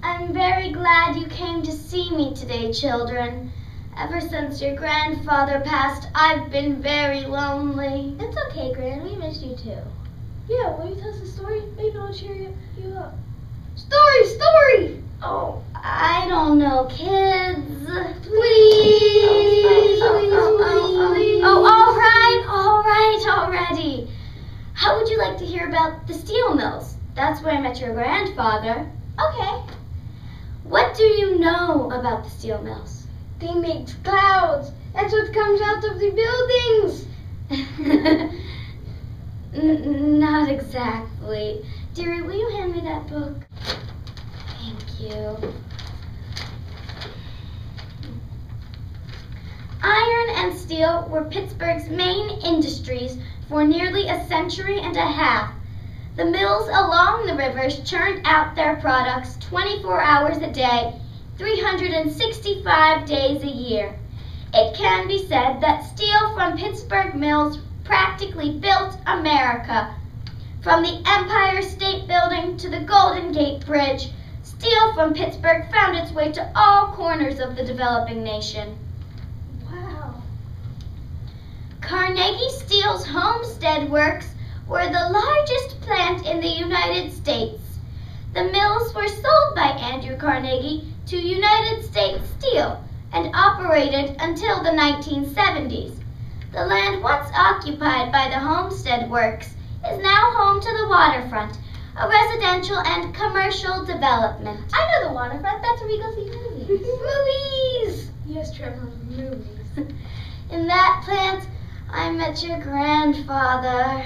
I'm very glad you came to see me today, children. Ever since your grandfather passed, I've been very lonely. It's okay, Gran. We missed you too. Yeah, will you tell us a story? Maybe it'll cheer you up. Story! Oh, I don't know, kids. Please. All right, already. How would you like to hear about the steel mills? That's where I met your grandfather. Okay. What do you know about the steel mills? They make clouds. That's what comes out of the buildings. Not exactly. Dearie, will you hand me that book? Thank you. Iron and steel were Pittsburgh's main industries for nearly a century and a half. The mills along the rivers churned out their products 24 hours a day, 365 days a year. It can be said that steel from Pittsburgh mills practically built America. From the Empire State Building to the Golden Gate Bridge, steel from Pittsburgh found its way to all corners of the developing nation. Wow. Carnegie Steel's Homestead Works were the largest plant in the United States. The mills were sold by Andrew Carnegie to United States Steel and operated until the 1970s. The land once occupied by the Homestead Works is now home to the waterfront, a residential and commercial development. I know the waterfront. That's where we go see movies. Movies! Yes, Trevor, movies. In that plant, I met your grandfather.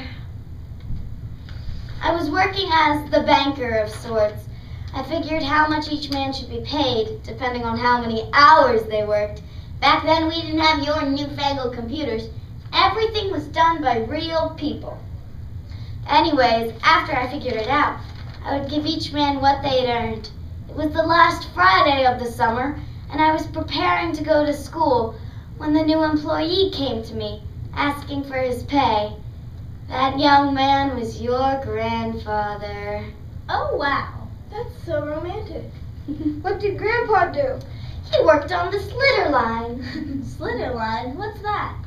I was working as the banker of sorts. I figured how much each man should be paid, depending on how many hours they worked. Back then, we didn't have your newfangled computers. Everything was done by real people. Anyways, after I figured it out, I would give each man what they'd earned. It was the last Friday of the summer, and I was preparing to go to school when the new employee came to me, asking for his pay. That young man was your grandfather. Oh, wow. That's so romantic. What did Grandpa do? He worked on the slitter line. Slitter line? What's that?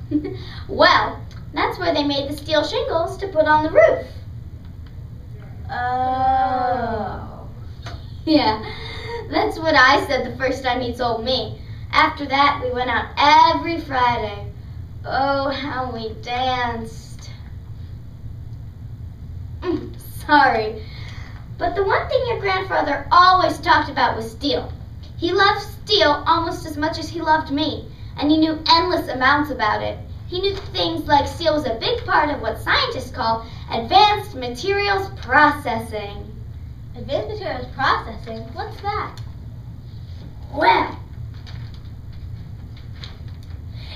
Well, that's where they made the steel shingles to put on the roof. Oh. Yeah, that's what I said the first time he told me. After that, we went out every Friday. Oh, how we danced. Sorry. But the one thing your grandfather always talked about was steel. He loved steel almost as much as he loved me, and he knew endless amounts about it. He knew things like steel was a big part of what scientists call advanced materials processing. Advanced materials processing? What's that? Well,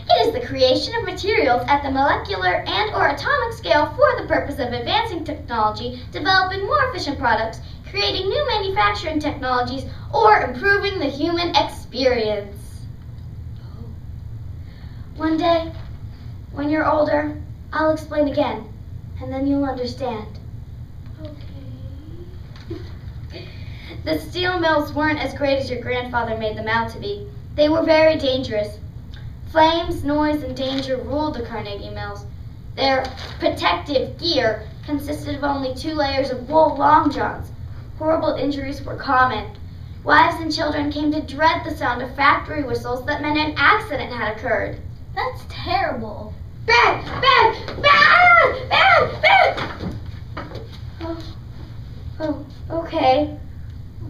it is the creation of materials at the molecular and or atomic scale for the purpose of advancing technology, developing more efficient products, creating new manufacturing technologies, or improving the human experience. One day, when you're older, I'll explain again, and then you'll understand. Okay. The steel mills weren't as great as your grandfather made them out to be. They were very dangerous. Flames, noise, and danger ruled the Carnegie mills. Their protective gear consisted of only 2 layers of wool long johns. Horrible injuries were common. Wives and children came to dread the sound of factory whistles that meant an accident had occurred. That's terrible. Bad! Bad! Bad! Bad! Bad! Oh, okay.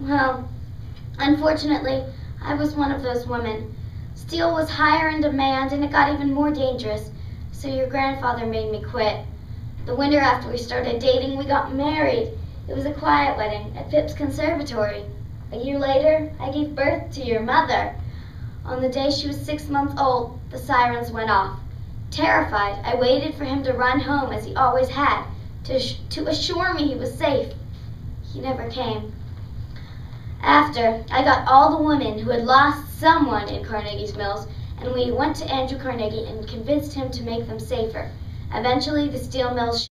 Well, unfortunately, I was one of those women. Steel was higher in demand and it got even more dangerous, so your grandfather made me quit. The winter after we started dating, we got married. It was a quiet wedding at Pip's conservatory. A year later, I gave birth to your mother. On the day she was 6 months old, the sirens went off. Terrified, I waited for him to run home as he always had, to assure me he was safe. He never came. After, I got all the women who had lost someone in Carnegie's mills, and we went to Andrew Carnegie and convinced him to make them safer. Eventually, the steel mills